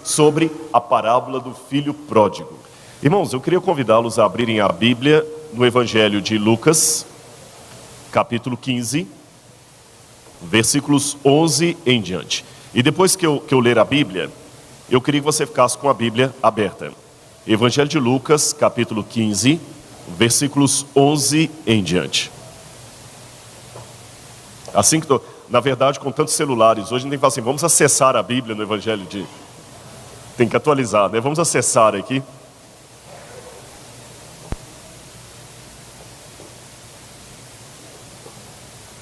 sobre a parábola do filho pródigo. Irmãos, eu queria convidá-los a abrirem a Bíblia no Evangelho de Lucas, capítulo 15, versículos 11 em diante. E depois que eu ler a Bíblia, eu queria que você ficasse com a Bíblia aberta. Evangelho de Lucas, capítulo 15, versículos 11 em diante. Assim que na verdade, com tantos celulares, hoje a gente tem que falar assim, vamos acessar a Bíblia no Evangelho de... Tem que atualizar, né? Vamos acessar aqui.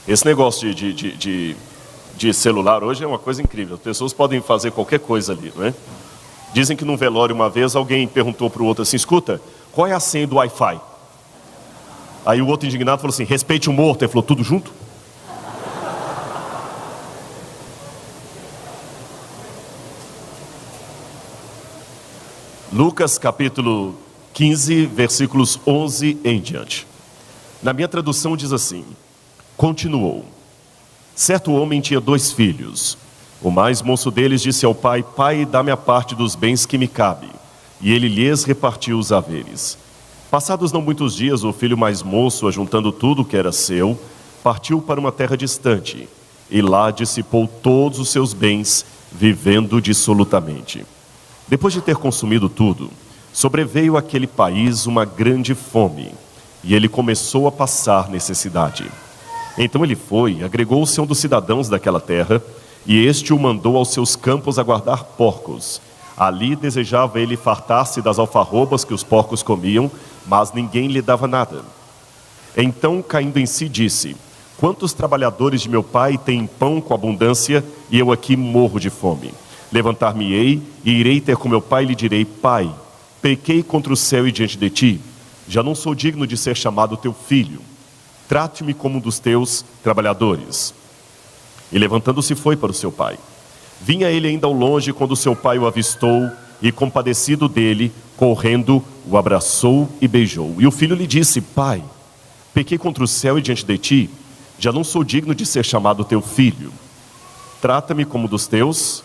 Esse negócio de celular hoje é uma coisa incrível. As pessoas podem fazer qualquer coisa ali, não é? Dizem que num velório uma vez alguém perguntou para o outro assim, escuta, qual é a senha do Wi-Fi? Aí o outro indignado falou assim, respeite o morto. Ele falou, tudo junto? Lucas capítulo 15, versículos 11 em diante. Na minha tradução diz assim, continuou. Certo homem tinha 2 filhos. O mais moço deles disse ao pai, pai, dá-me a parte dos bens que me cabe. E ele lhes repartiu os haveres. Passados não muitos dias, o filho mais moço, ajuntando tudo que era seu, partiu para uma terra distante. E lá dissipou todos os seus bens, vivendo dissolutamente. Depois de ter consumido tudo, sobreveio àquele país uma grande fome, e ele começou a passar necessidade. Então ele foi, agregou-se a um dos cidadãos daquela terra, e este o mandou aos seus campos a guardar porcos. Ali desejava ele fartar-se das alfarrobas que os porcos comiam, mas ninguém lhe dava nada. Então, caindo em si, disse, quantos trabalhadores de meu pai têm pão com abundância, e eu aqui morro de fome? Levantar-me-ei e irei ter com meu pai e lhe direi, pai, pequei contra o céu e diante de ti, já não sou digno de ser chamado teu filho, trate-me como um dos teus trabalhadores. E levantando-se foi para o seu pai. Vinha ele ainda ao longe quando seu pai o avistou e compadecido dele, correndo, o abraçou e beijou. E o filho lhe disse, pai, pequei contra o céu e diante de ti, já não sou digno de ser chamado teu filho, trata-me como um dos teus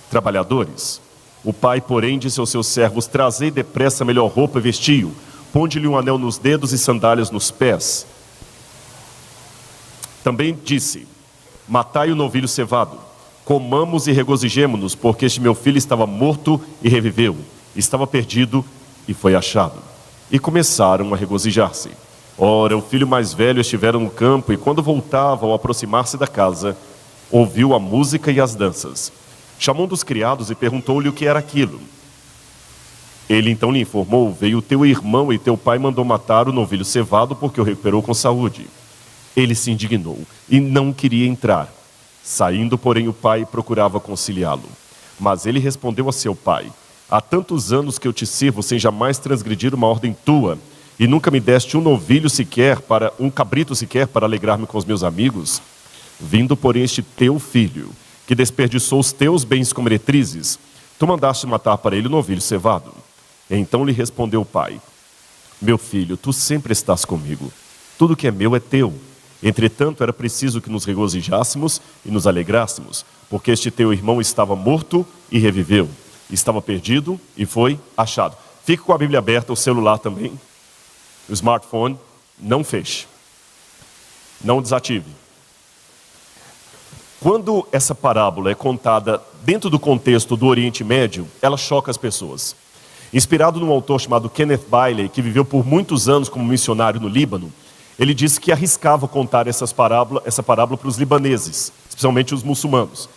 trabalhadores. O pai, porém, disse aos seus servos, trazei depressa a melhor roupa e vestiu, ponde-lhe um anel nos dedos e sandálias nos pés. Também disse, matai o novilho cevado, comamos e regozijemo-nos, porque este meu filho estava morto e reviveu, estava perdido e foi achado. E começaram a regozijar-se. Ora, o filho mais velho estivera no campo, e quando voltava, ao aproximar-se da casa, ouviu a música e as danças. Chamou um dos criados e perguntou-lhe o que era aquilo. Ele então lhe informou, veio teu irmão e teu pai mandou matar o novilho cevado porque o recuperou com saúde. Ele se indignou e não queria entrar. Saindo, porém, o pai procurava conciliá-lo. Mas ele respondeu a seu pai, há tantos anos que eu te sirvo sem jamais transgredir uma ordem tua, e nunca me deste um novilho sequer, um cabrito sequer, para alegrar-me com os meus amigos. Vindo, porém, este teu filho, que desperdiçou os teus bens com meretrizes, tu mandaste matar para ele o novilho cevado. Então lhe respondeu o pai, meu filho, tu sempre estás comigo, tudo que é meu é teu. Entretanto, era preciso que nos regozijássemos e nos alegrássemos, porque este teu irmão estava morto e reviveu, estava perdido e foi achado. Fique com a Bíblia aberta, o celular também, o smartphone, não feche, não desative. Quando essa parábola é contada dentro do contexto do Oriente Médio, ela choca as pessoas. Inspirado num autor chamado Kenneth Bailey, que viveu por muitos anos como missionário no Líbano, ele disse que arriscava contar essa parábola para os libaneses, especialmente os muçulmanos.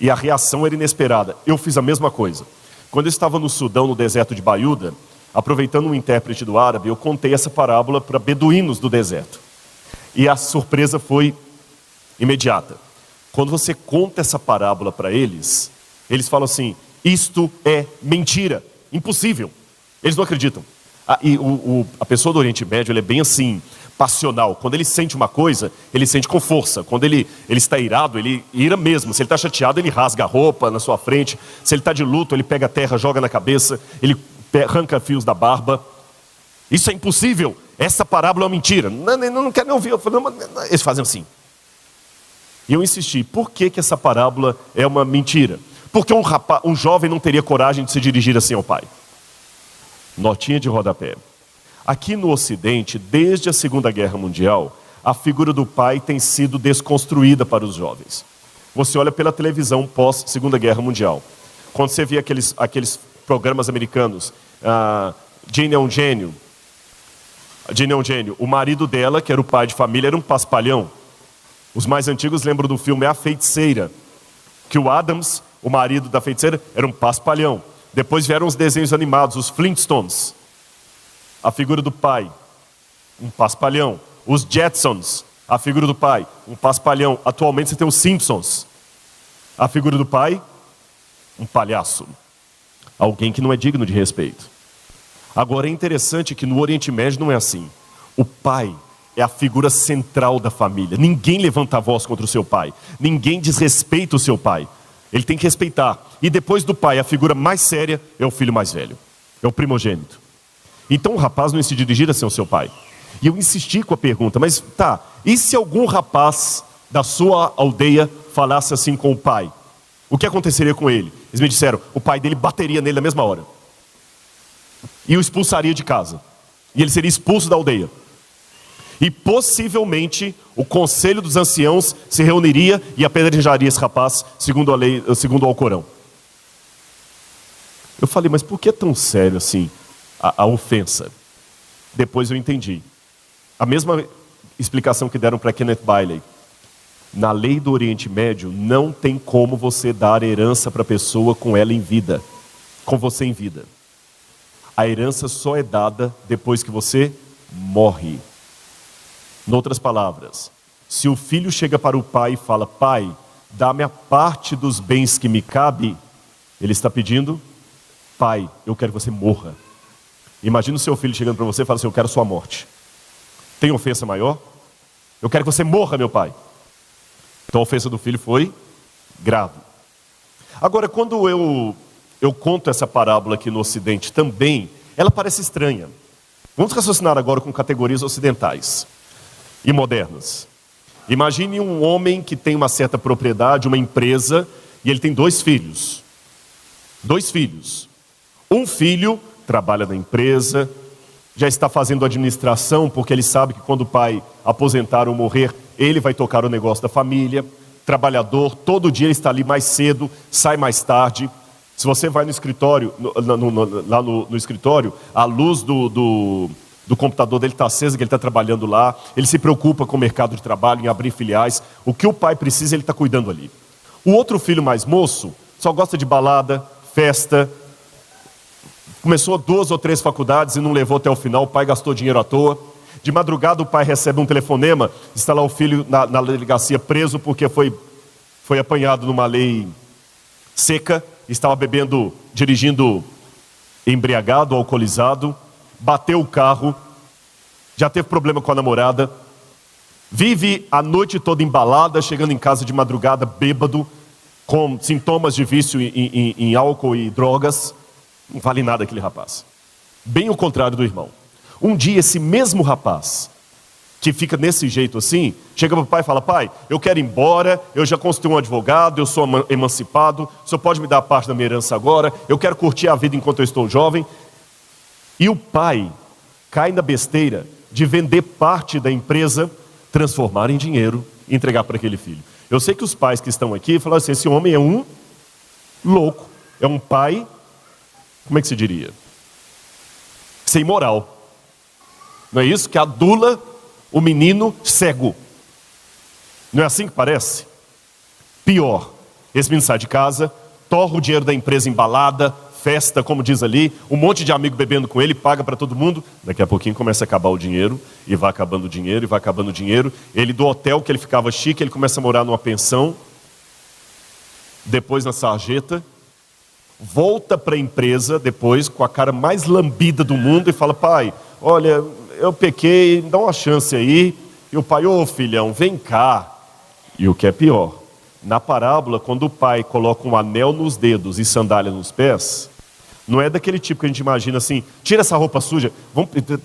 E a reação era inesperada. Eu fiz a mesma coisa. Quando eu estava no Sudão, no deserto de Baiuda, aproveitando um intérprete do árabe, eu contei essa parábola para beduínos do deserto. E a surpresa foi imediata. Quando você conta essa parábola para eles, eles falam assim, isto é mentira, impossível. Eles não acreditam. A pessoa do Oriente Médio, ele é bem assim, passional. Quando ele sente uma coisa, ele sente com força. Quando ele está irado, ele ira mesmo. Se ele está chateado, ele rasga a roupa na sua frente. Se ele está de luto, ele pega a terra, joga na cabeça. Ele arranca fios da barba. Isso é impossível. Essa parábola é uma mentira. Não quero nem ouvir. Eu falei, não. Eles fazem assim. E eu insisti, por que essa parábola é uma mentira? Porque um jovem não teria coragem de se dirigir assim ao pai. Notinha de rodapé. Aqui no Ocidente, desde a Segunda Guerra Mundial, a figura do pai tem sido desconstruída para os jovens. Você olha pela televisão pós-Segunda Guerra Mundial. Quando você vê aqueles programas americanos, Jane é um gênio. Jane é um gênio. O marido dela, que era o pai de família, era um paspalhão. Os mais antigos lembram do filme A Feiticeira, que o Adams, o marido da feiticeira, era um paspalhão. Depois vieram os desenhos animados, os Flintstones. A figura do pai, um paspalhão. Os Jetsons, a figura do pai, um paspalhão. Atualmente você tem os Simpsons. A figura do pai, um palhaço. Alguém que não é digno de respeito. Agora é interessante que no Oriente Médio não é assim. O pai é a figura central da família. Ninguém levanta a voz contra o seu pai. Ninguém desrespeita o seu pai. Ele tem que respeitar. E depois do pai, a figura mais séria é o filho mais velho. É o primogênito. Então o rapaz não se dirigir assim ao seu pai. E eu insisti com a pergunta, mas tá, e se algum rapaz da sua aldeia falasse assim com o pai? O que aconteceria com ele? Eles me disseram, o pai dele bateria nele na mesma hora. E o expulsaria de casa. E ele seria expulso da aldeia. E possivelmente o conselho dos anciãos se reuniria e apedrejaria esse rapaz, segundo a lei, segundo o Alcorão. Eu falei, mas por que é tão sério assim a ofensa? Depois eu entendi. A mesma explicação que deram para Kenneth Bailey. Na lei do Oriente Médio, não tem como você dar herança para a pessoa com ela em vida. Com você em vida. A herança só é dada depois que você morre. Em outras palavras, se o filho chega para o pai e fala, pai, dá-me a parte dos bens que me cabe, ele está pedindo, pai, eu quero que você morra. Imagina o seu filho chegando para você e fala assim, eu quero sua morte. Tem ofensa maior? Eu quero que você morra, meu pai. Então a ofensa do filho foi grave. Agora, quando eu conto essa parábola aqui no Ocidente também, ela parece estranha. Vamos raciocinar agora com categorias ocidentais e modernas. Imagine um homem que tem uma certa propriedade, uma empresa, e ele tem 2 filhos. 2 filhos. Um filho trabalha na empresa, já está fazendo administração, porque ele sabe que quando o pai aposentar ou morrer, ele vai tocar o negócio da família. Trabalhador, todo dia ele está ali mais cedo, sai mais tarde. Se você vai no escritório, lá no escritório, a luz do computador dele está acesa, que ele está trabalhando lá. Ele se preocupa com o mercado de trabalho, em abrir filiais. O que o pai precisa, ele está cuidando ali. O outro filho mais moço só gosta de balada, festa. Começou 2 ou 3 faculdades e não levou até o final. O pai gastou dinheiro à toa. De madrugada o pai recebe um telefonema. Está lá o filho na delegacia preso porque foi apanhado numa lei seca. Estava bebendo, dirigindo embriagado, alcoolizado. Bateu o carro. Já teve problema com a namorada. Vive a noite toda embalada, chegando em casa de madrugada bêbado, com sintomas de vício em álcool e drogas. Não vale nada aquele rapaz. Bem o contrário do irmão. Um dia esse mesmo rapaz, que fica desse jeito assim, chega para o pai e fala, pai, eu quero ir embora, eu já constituí um advogado, eu sou emancipado, o senhor pode me dar parte da minha herança agora, eu quero curtir a vida enquanto eu estou jovem. E o pai cai na besteira de vender parte da empresa, transformar em dinheiro e entregar para aquele filho. Eu sei que os pais que estão aqui falaram assim, esse homem é um louco, é um pai, como é que se diria? Sem moral. Não é isso? Que adula o menino cego. Não é assim que parece? Pior, esse menino sai de casa, torra o dinheiro da empresa em balada, festa, como diz ali, um monte de amigo bebendo com ele, paga para todo mundo. Daqui a pouquinho começa a acabar o dinheiro, e vai acabando o dinheiro, e vai acabando o dinheiro. Ele do hotel que ele ficava chique, ele começa a morar numa pensão, depois na sarjeta, volta para a empresa depois com a cara mais lambida do mundo e fala, pai, olha, eu pequei, dá uma chance aí. E o pai, ô filhão, vem cá. E o que é pior, na parábola, quando o pai coloca um anel nos dedos e sandália nos pés, não é daquele tipo que a gente imagina assim, tira essa roupa suja,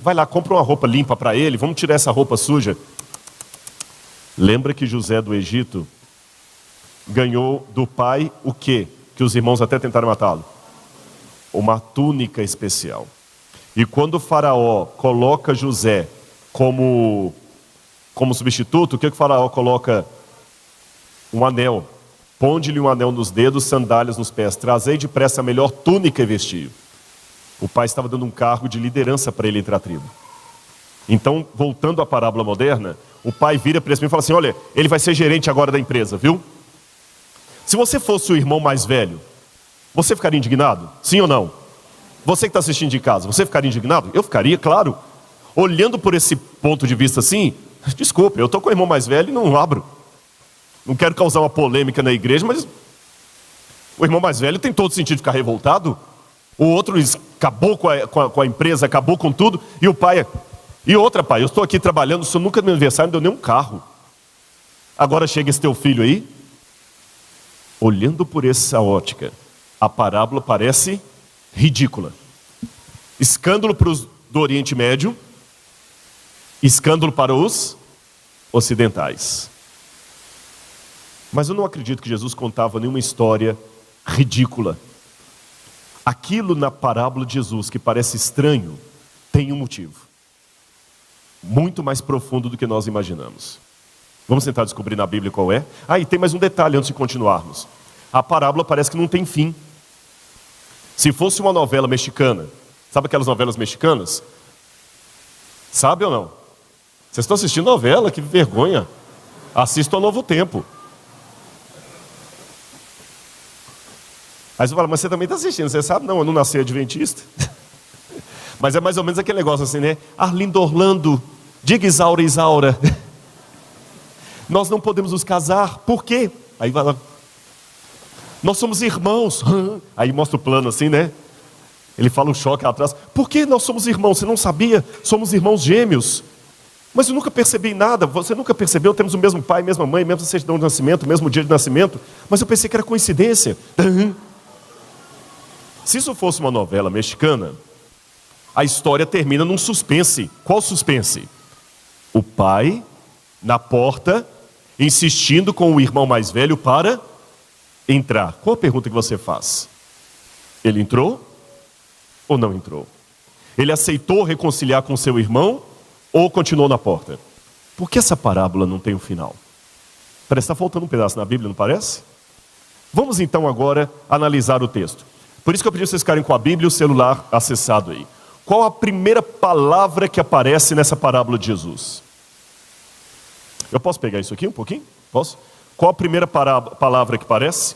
vai lá, compra uma roupa limpa para ele, vamos tirar essa roupa suja. Lembra que José do Egito ganhou do pai o quê? que os irmãos até tentaram matá-lo? Uma túnica especial. E quando o faraó coloca José como substituto, o que o faraó coloca? Um anel. Ponde-lhe um anel nos dedos, sandálias nos pés. Trazei depressa a melhor túnica e vestiu. O pai estava dando um cargo de liderança para ele entre a tribo. Então, voltando à parábola moderna, o pai vira para esse menino e fala assim: olha, ele vai ser gerente agora da empresa, viu? Se você fosse o irmão mais velho, você ficaria indignado? Sim ou não? Você que está assistindo de casa, você ficaria indignado? Eu ficaria, claro. Olhando por esse ponto de vista assim, desculpe, eu estou com o irmão mais velho e não abro. Não quero causar uma polêmica na igreja, mas o irmão mais velho tem todo sentido de ficar revoltado. O outro acabou com a empresa, acabou com tudo, e o pai... E outra, pai, eu estou aqui trabalhando, o senhor nunca no meu aniversário me deu nenhum carro. Agora chega esse teu filho aí. Olhando por essa ótica, a parábola parece ridícula. Escândalo para os do Oriente Médio, escândalo para os ocidentais. Mas eu não acredito que Jesus contava nenhuma história ridícula. Aquilo na parábola de Jesus que parece estranho, tem um motivo. Muito mais profundo do que nós imaginamos. Vamos tentar descobrir na Bíblia qual é? E tem mais um detalhe antes de continuarmos. A parábola parece que não tem fim. Se fosse uma novela mexicana, sabe aquelas novelas mexicanas? Sabe ou não? Vocês estão assistindo novela? Que vergonha. Assista ao Novo Tempo. Aí você fala, mas você também está assistindo, você sabe? Não, eu não nasci adventista. Mas é mais ou menos aquele negócio assim, né? Arlindo Orlando, diga Isaura, Isaura. Nós não podemos nos casar, por quê? Aí vai lá. Nós somos irmãos. Aí mostra o plano assim, né? Ele fala um choque atrás. Por que nós somos irmãos? Você não sabia? Somos irmãos gêmeos. Mas eu nunca percebi nada. Você nunca percebeu? Temos o mesmo pai, mesma mãe, mesma certidão de nascimento, mesmo dia de nascimento. Mas eu pensei que era coincidência. Se isso fosse uma novela mexicana, a história termina num suspense. Qual suspense? O pai, na porta, insistindo com o irmão mais velho para entrar. Qual a pergunta que você faz? Ele entrou ou não entrou? Ele aceitou reconciliar com seu irmão ou continuou na porta? Por que essa parábola não tem um final? Parece que está faltando um pedaço na Bíblia, não parece? Vamos então agora analisar o texto. Por isso que eu pedi vocês ficarem com a Bíblia e o celular acessado aí. Qual a primeira palavra que aparece nessa parábola de Jesus? Eu posso pegar isso aqui um pouquinho? Posso? Qual a primeira palavra que aparece?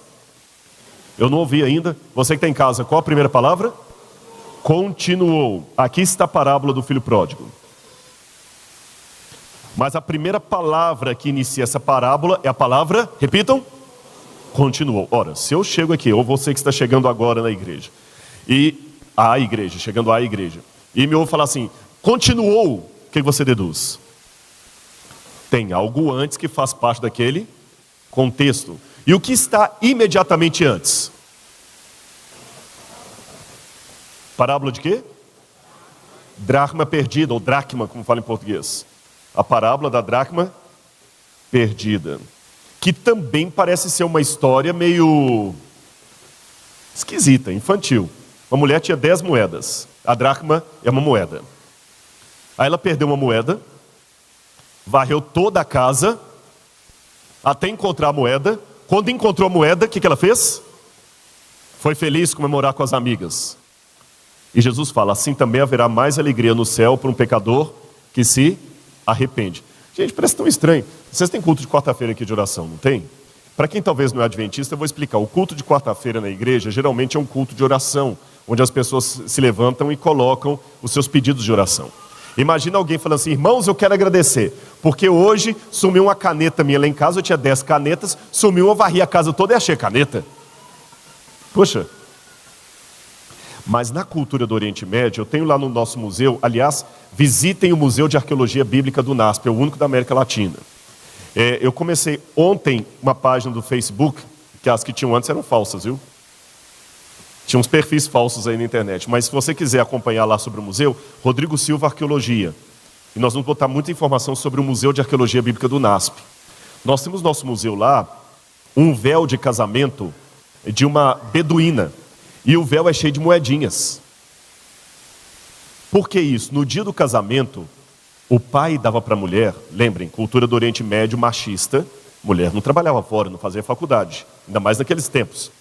Eu não ouvi ainda. Você que está em casa, qual a primeira palavra? Continuou. Aqui está a parábola do filho pródigo. Mas a primeira palavra que inicia essa parábola é a palavra, repitam, continuou. Ora, se eu chego aqui, ou você que está chegando agora na igreja, chegando à igreja, e me ouve falar assim, continuou, o que você deduz? Tem algo antes que faz parte daquele contexto. E o que está imediatamente antes? Parábola de quê? Dracma perdida, ou dracma, como fala em português. A parábola da dracma perdida. Que também parece ser uma história meio esquisita, infantil. Uma mulher tinha 10 moedas. A dracma é uma moeda. Aí ela perdeu uma moeda, varreu toda a casa, até encontrar a moeda. Quando encontrou a moeda, o que ela fez? Foi feliz comemorar com as amigas. E Jesus fala, assim também haverá mais alegria no céu para um pecador que se arrepende. Gente, parece tão estranho. Vocês têm culto de quarta-feira aqui de oração, não tem? Para quem talvez não é adventista, eu vou explicar. O culto de quarta-feira na igreja, geralmente é um culto de oração, onde as pessoas se levantam e colocam os seus pedidos de oração. Imagina alguém falando assim, irmãos, eu quero agradecer, porque hoje sumiu uma caneta minha lá em casa, eu tinha 10 canetas, sumiu, eu varri a casa toda e achei a caneta. Poxa. Mas na cultura do Oriente Médio, eu tenho lá no nosso museu, aliás, visitem o Museu de Arqueologia Bíblica do NASP, é o único da América Latina. Eu comecei ontem uma página do Facebook, que as que tinham antes eram falsas, viu? Tinha uns perfis falsos aí na internet, mas se você quiser acompanhar lá sobre o museu, Rodrigo Silva Arqueologia. E nós vamos botar muita informação sobre o Museu de Arqueologia Bíblica do NASP. Nós temos no nosso museu lá, um véu de casamento de uma beduína. E o véu é cheio de moedinhas. Por que isso? No dia do casamento, o pai dava para a mulher, lembrem, cultura do Oriente Médio machista, mulher não trabalhava fora, não fazia faculdade, ainda mais naqueles tempos.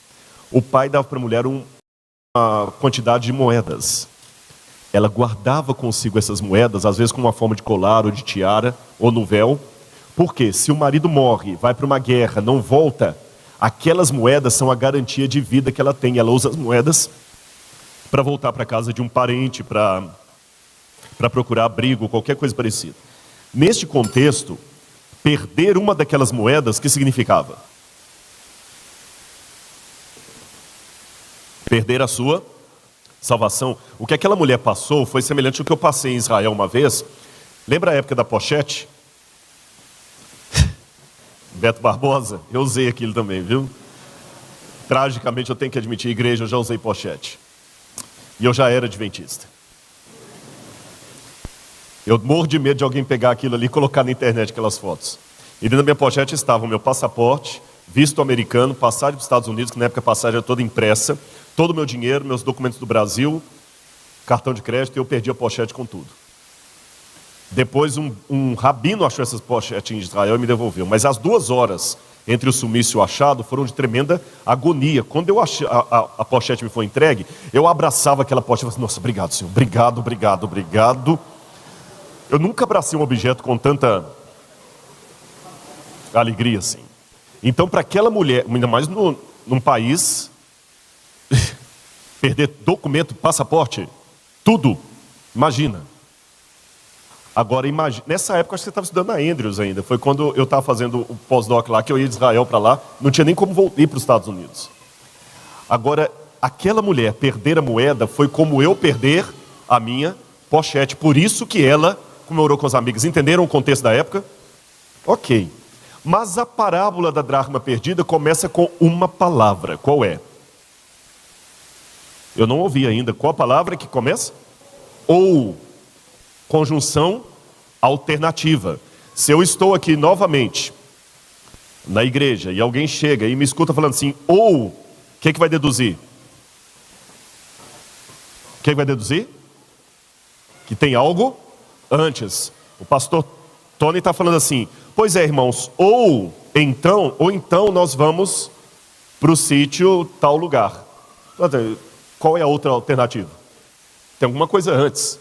O pai dava para a mulher uma quantidade de moedas. Ela guardava consigo essas moedas, às vezes com uma forma de colar ou de tiara, ou no véu. Porque se o marido morre, vai para uma guerra, não volta, aquelas moedas são a garantia de vida que ela tem. Ela usa as moedas para voltar para a casa de um parente, para procurar abrigo, qualquer coisa parecida. Neste contexto, perder uma daquelas moedas, o que significava? Perder a sua salvação. O que aquela mulher passou foi semelhante ao que eu passei em Israel uma vez. Lembra a época da pochete? Beto Barbosa, eu usei aquilo também, viu? Tragicamente, eu tenho que admitir, igreja, eu já usei pochete. E eu já era adventista. Eu morro de medo de alguém pegar aquilo ali e colocar na internet aquelas fotos. E dentro da minha pochete estava o meu passaporte, visto americano, passagem para os Estados Unidos, que na época a passagem era toda impressa, todo o meu dinheiro, meus documentos do Brasil, cartão de crédito, e eu perdi a pochete com tudo. Depois um rabino achou essas pochetes em Israel e me devolveu. Mas as 2 horas entre o sumiço e o achado foram de tremenda agonia. Quando eu achei, a pochete me foi entregue, eu abraçava aquela pochete e falei assim, nossa, obrigado, Senhor, obrigado, obrigado, obrigado. Eu nunca abracei um objeto com tanta alegria assim. Então, para aquela mulher, ainda mais num país, perder documento, passaporte, tudo, imagina. Agora, imagina, nessa época, acho que você estava estudando na Andrews ainda, foi quando eu estava fazendo o pós-doc lá, que eu ia de Israel para lá, não tinha nem como voltar para os Estados Unidos. Agora, aquela mulher perder a moeda foi como eu perder a minha pochete, por isso que ela comemorou com as amigas. Entenderam o contexto da época? Ok. Mas a parábola da dracma perdida começa com uma palavra. Qual é? Eu não ouvi ainda. Qual a palavra que começa? Ou. Conjunção alternativa. Se eu estou aqui novamente na igreja e alguém chega e me escuta falando assim, ou, o que vai deduzir? O que vai deduzir? Que tem algo antes. O pastor Tony está falando assim, pois é, irmãos, ou então nós vamos para o sítio tal lugar. Qual é a outra alternativa? Tem alguma coisa antes.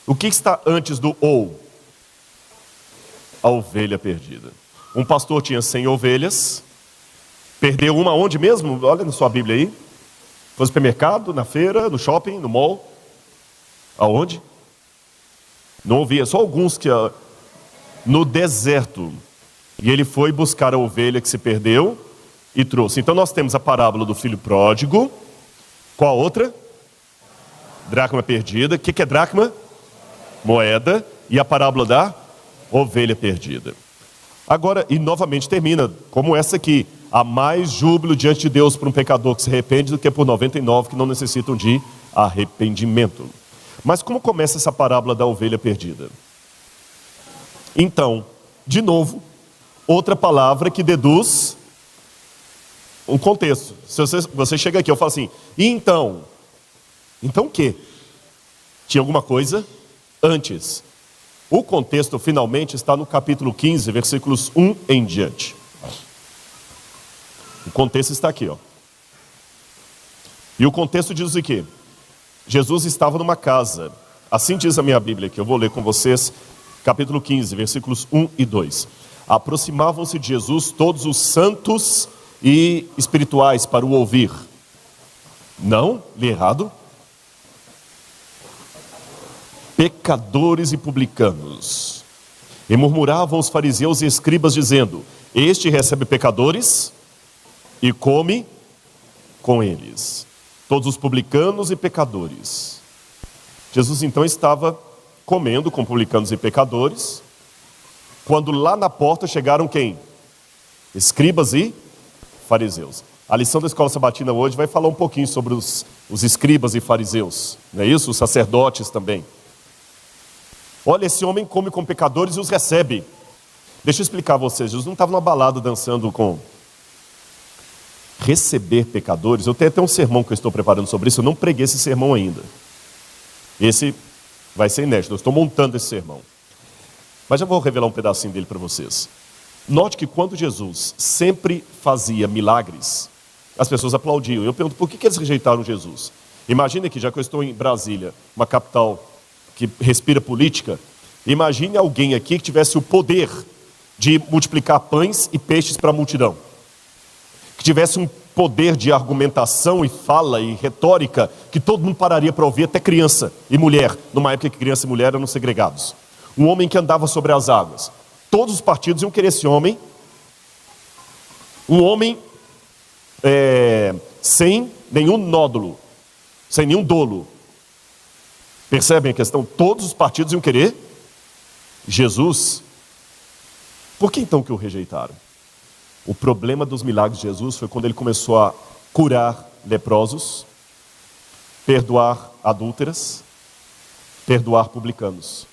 O que está antes do ou? A ovelha perdida. Um pastor tinha 100 ovelhas, perdeu uma onde mesmo? Olha na sua Bíblia aí. Foi no supermercado, na feira, no shopping, no mall. Aonde? Não ouvia, só alguns que... No deserto. E ele foi buscar a ovelha que se perdeu e trouxe. Então nós temos a parábola do filho pródigo. Qual a outra? Dracma perdida. O que é dracma? Moeda. E a parábola da ovelha perdida. Agora, e novamente termina como essa aqui. Há mais júbilo diante de Deus por um pecador que se arrepende do que por 99 que não necessitam de arrependimento. Mas como começa essa parábola da ovelha perdida? Então, de novo, outra palavra que deduz um contexto. Se você chega aqui, eu falo assim, e então? Então o quê? Tinha alguma coisa antes. O contexto finalmente está no capítulo 15, versículos 1 em diante. O contexto está aqui, ó. E o contexto diz o quê? Jesus estava numa casa. Assim diz a minha Bíblia, que eu vou ler com vocês, capítulo 15, versículos 1 e 2. Aproximavam-se de Jesus todos os santos e espirituais para o ouvir. Não, li errado. Pecadores e publicanos. E murmuravam os fariseus e escribas dizendo, este recebe pecadores e come com eles. Todos os publicanos e pecadores. Jesus então estava comendo com publicanos e pecadores, quando lá na porta chegaram quem? Escribas e fariseus. A lição da Escola Sabatina hoje vai falar um pouquinho sobre os escribas e fariseus, não é isso? Os sacerdotes também. Olha, esse homem come com pecadores e os recebe. Deixa eu explicar a vocês, Jesus não estava numa balada dançando com receber pecadores. Eu tenho até um sermão que eu estou preparando sobre isso, eu não preguei esse sermão ainda. Esse vai ser inédito, eu estou montando esse sermão. Mas já vou revelar um pedacinho dele para vocês. Note que quando Jesus sempre fazia milagres, as pessoas aplaudiam. Eu pergunto, por que eles rejeitaram Jesus? Imagine que, já que eu estou em Brasília, uma capital que respira política, imagine alguém aqui que tivesse o poder de multiplicar pães e peixes para a multidão. Que tivesse um poder de argumentação e fala e retórica que todo mundo pararia para ouvir, até criança e mulher, numa época que criança e mulher eram segregados. Um homem que andava sobre as águas. Todos os partidos iam querer esse homem. Um homem sem nenhum nódulo, sem nenhum dolo. Percebem a questão? Todos os partidos iam querer Jesus. Por que então que o rejeitaram? O problema dos milagres de Jesus foi quando ele começou a curar leprosos, perdoar adúlteras, perdoar publicanos.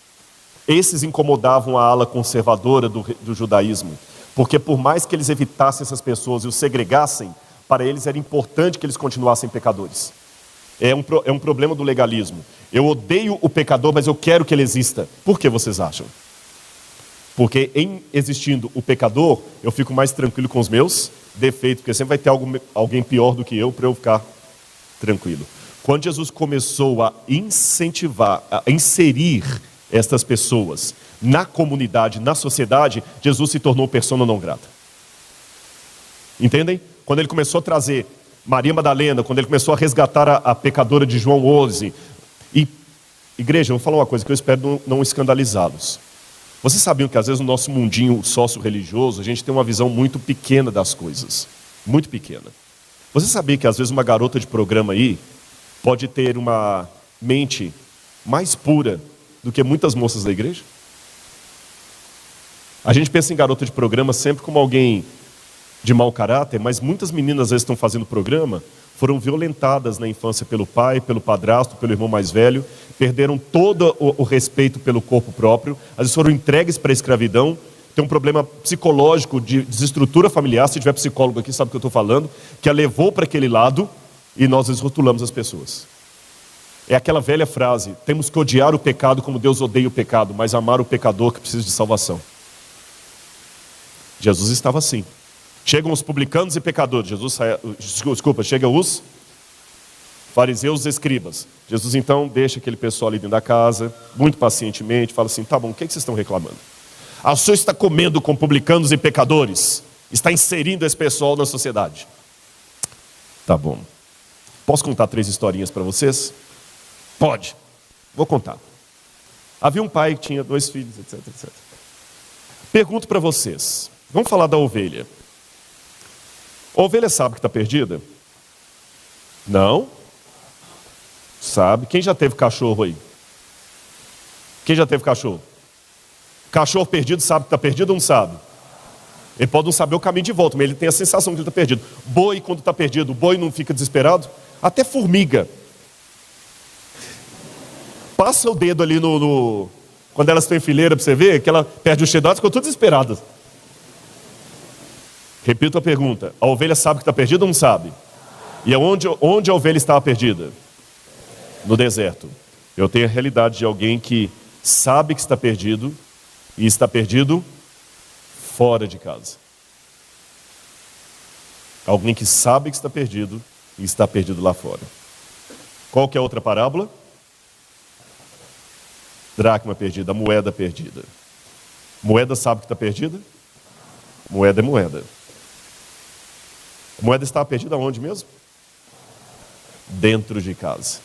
Esses incomodavam a ala conservadora do judaísmo, porque por mais que eles evitassem essas pessoas e os segregassem, para eles era importante que eles continuassem pecadores. É um problema do legalismo. Eu odeio o pecador, mas eu quero que ele exista. Por que vocês acham? Porque em existindo o pecador, eu fico mais tranquilo com os meus defeitos, porque sempre vai ter alguém pior do que eu para eu ficar tranquilo. Quando Jesus começou a incentivar, a inserir estas pessoas na comunidade, na sociedade, Jesus se tornou persona não grata. Entendem? Quando ele começou a trazer Maria Madalena, quando ele começou a resgatar a pecadora de João 11. E, igreja, eu vou falar uma coisa que eu espero não escandalizá-los. Vocês sabiam que às vezes no nosso mundinho sócio-religioso, a gente tem uma visão muito pequena das coisas. Muito pequena. Você sabia que às vezes uma garota de programa aí pode ter uma mente mais pura do que muitas moças da igreja? A gente pensa em garota de programa sempre como alguém de mau caráter, mas muitas meninas às vezes estão fazendo programa, foram violentadas na infância pelo pai, pelo padrasto, pelo irmão mais velho, perderam todo o respeito pelo corpo próprio, às vezes foram entregues para a escravidão, tem um problema psicológico de desestrutura familiar, se tiver psicólogo aqui sabe o que eu estou falando, que a levou para aquele lado e nós rotulamos as pessoas. É aquela velha frase, temos que odiar o pecado como Deus odeia o pecado, mas amar o pecador que precisa de salvação. Jesus estava assim. Chegam os publicanos e pecadores. Chegam os fariseus e escribas. Jesus então deixa aquele pessoal ali dentro da casa, muito pacientemente, fala assim, tá bom, o que vocês estão reclamando? O senhor está comendo com publicanos e pecadores, está inserindo esse pessoal na sociedade. Tá bom. Posso contar 3 historinhas para vocês? Pode. Vou contar. Havia um pai que tinha 2 filhos, etc, etc. Pergunto para vocês, vamos falar da ovelha. A ovelha sabe que está perdida? Não? Sabe. Quem já teve cachorro aí? Quem já teve cachorro? Cachorro perdido sabe que está perdido ou não sabe? Ele pode não saber o caminho de volta, mas ele tem a sensação que ele está perdido. Boi, quando está perdido, o boi não fica desesperado? Até formiga. Passa o dedo ali quando elas estão em fileira para você ver, que ela perde o cheddar, ficou tudo desesperada. Repito a pergunta, a ovelha sabe que está perdida ou não sabe? E onde a ovelha estava perdida? No deserto. Eu tenho a realidade de alguém que sabe que está perdido e está perdido fora de casa. Alguém que sabe que está perdido e está perdido lá fora. Qual que é a outra parábola? Dracma perdida, a moeda perdida. Moeda sabe que está perdida? Moeda é moeda. A moeda estava perdida onde mesmo? Dentro de casa.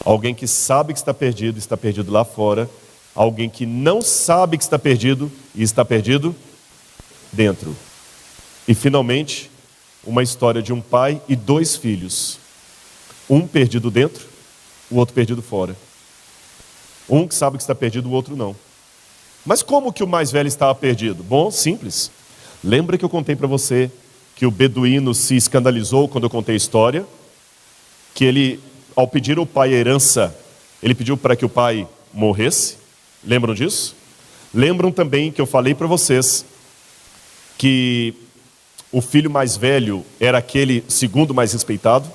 Alguém que sabe que está perdido lá fora. Alguém que não sabe que está perdido e está perdido dentro. E finalmente, uma história de um pai e 2 filhos. Um perdido dentro, o outro perdido fora. Um que sabe que está perdido, o outro não. Mas como que o mais velho estava perdido? Bom, simples. Lembra que eu contei para você que o beduíno se escandalizou quando eu contei a história? Que ele, ao pedir ao pai a herança, ele pediu para que o pai morresse? Lembram disso? Lembram também que eu falei para vocês que o filho mais velho era aquele segundo mais respeitado,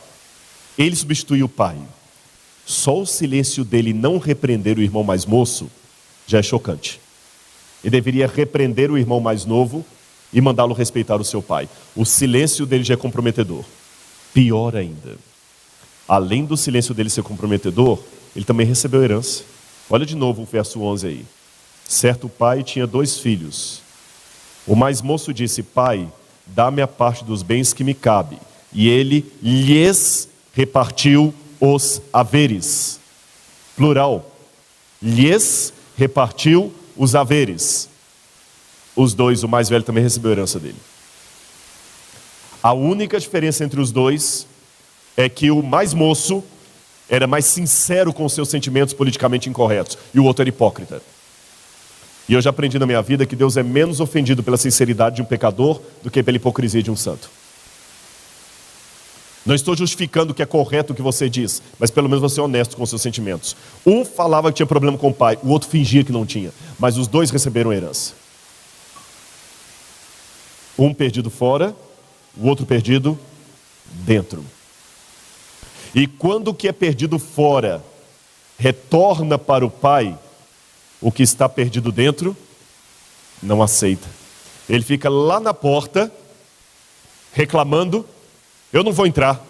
ele substituiu o pai. Só o silêncio dele não repreender o irmão mais moço já é chocante. Ele deveria repreender o irmão mais novo e mandá-lo respeitar o seu pai. O silêncio dele já é comprometedor. Pior ainda, além do silêncio dele ser comprometedor, ele também recebeu herança. Olha de novo o verso 11 aí. Certo pai tinha 2 filhos. O mais moço disse: pai, dá-me a parte dos bens que me cabe. E ele lhes repartiu os haveres. Plural. Lhes repartiu os haveres. Os 2, o mais velho também recebeu a herança dele. A única diferença entre os 2 é que o mais moço era mais sincero com os seus sentimentos politicamente incorretos e o outro era hipócrita. E eu já aprendi na minha vida que Deus é menos ofendido pela sinceridade de um pecador do que pela hipocrisia de um santo. Não estou justificando que é correto o que você diz, mas pelo menos você é honesto com os seus sentimentos. Um falava que tinha problema com o pai, o outro fingia que não tinha, mas os 2 receberam a herança. Um perdido fora, o outro perdido dentro. E quando o que é perdido fora retorna para o pai, o que está perdido dentro não aceita. Ele fica lá na porta reclamando: eu não vou entrar.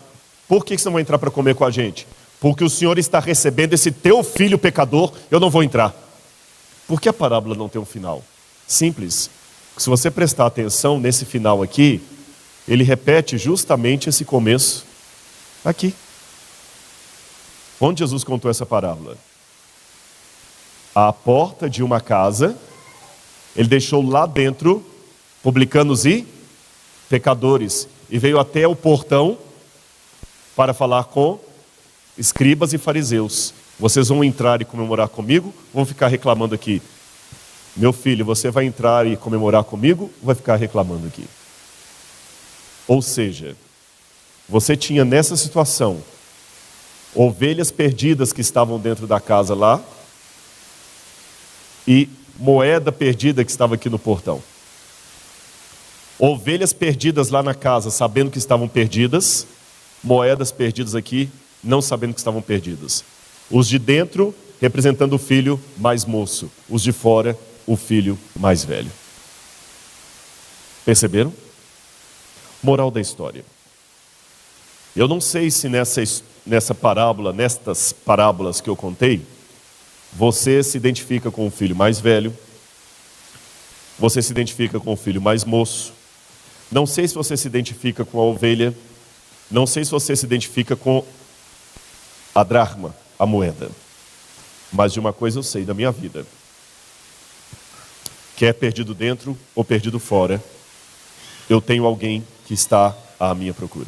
Por que você não vai entrar para comer com a gente? Porque o Senhor está recebendo esse teu filho pecador, eu não vou entrar. Por que a parábola não tem um final? Simples. Se você prestar atenção nesse final aqui, ele repete justamente esse começo aqui. Onde Jesus contou essa parábola? À porta de uma casa, ele deixou lá dentro publicanos e pecadores, e veio até o portão para falar com escribas e fariseus. Vocês vão entrar e comemorar comigo, ou vão ficar reclamando aqui? Meu filho, você vai entrar e comemorar comigo, ou vai ficar reclamando aqui? Ou seja, você tinha nessa situação ovelhas perdidas que estavam dentro da casa lá e moeda perdida que estava aqui no portão. Ovelhas perdidas lá na casa sabendo que estavam perdidas, moedas perdidas aqui não sabendo que estavam perdidas. Os de dentro representando o filho mais moço, os de fora o filho mais velho. Perceberam? Moral da história. Eu não sei se nessa parábola, nestas parábolas que eu contei, você se identifica com o filho mais velho, você se identifica com o filho mais moço, não sei se você se identifica com a ovelha, não sei se você se identifica com a dracma, a moeda, mas de uma coisa eu sei da minha vida: quer perdido dentro ou perdido fora, eu tenho alguém que está à minha procura.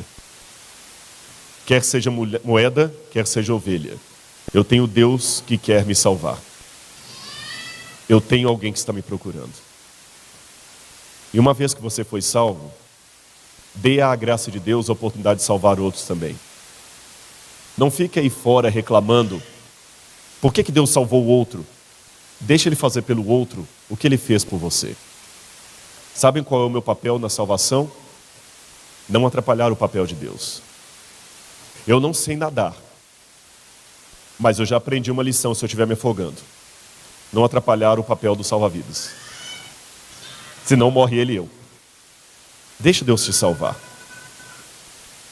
Quer seja moeda, quer seja ovelha, eu tenho Deus que quer me salvar. Eu tenho alguém que está me procurando. E uma vez que você foi salvo, dê à graça de Deus a oportunidade de salvar outros também. Não fique aí fora reclamando: por que Deus salvou o outro? Deixa Ele fazer pelo outro o que Ele fez por você. Sabem qual é o meu papel na salvação? Não atrapalhar o papel de Deus. Eu não sei nadar, mas eu já aprendi uma lição se eu estiver me afogando: não atrapalhar o papel do salva-vidas. Senão morre ele e eu. Deixa Deus te salvar.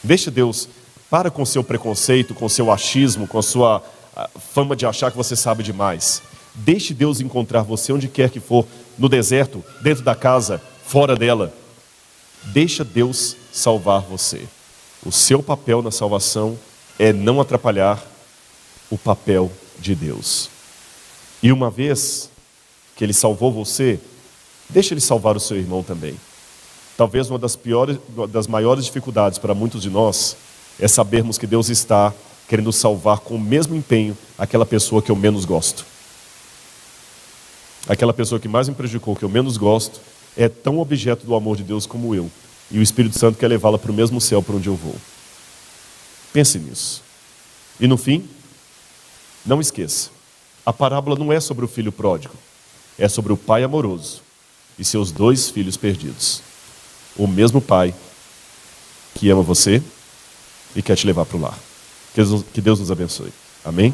Deixa Deus, para com seu preconceito, com seu achismo, com a sua fama de achar que você sabe demais. Deixe Deus encontrar você onde quer que for, no deserto, dentro da casa, fora dela. Deixa Deus salvar você. O seu papel na salvação é não atrapalhar o papel de Deus. E uma vez que Ele salvou você, deixa Ele salvar o seu irmão também. Talvez uma das maiores dificuldades para muitos de nós é sabermos que Deus está querendo salvar com o mesmo empenho aquela pessoa que eu menos gosto. Aquela pessoa que mais me prejudicou, que eu menos gosto, é tão objeto do amor de Deus como eu. E o Espírito Santo quer levá-la para o mesmo céu para onde eu vou. Pense nisso. E no fim, não esqueça, a parábola não é sobre o filho pródigo, é sobre o pai amoroso e seus 2 filhos perdidos. o mesmo Pai que ama você e quer te levar para o lar. Que Deus nos abençoe. Amém?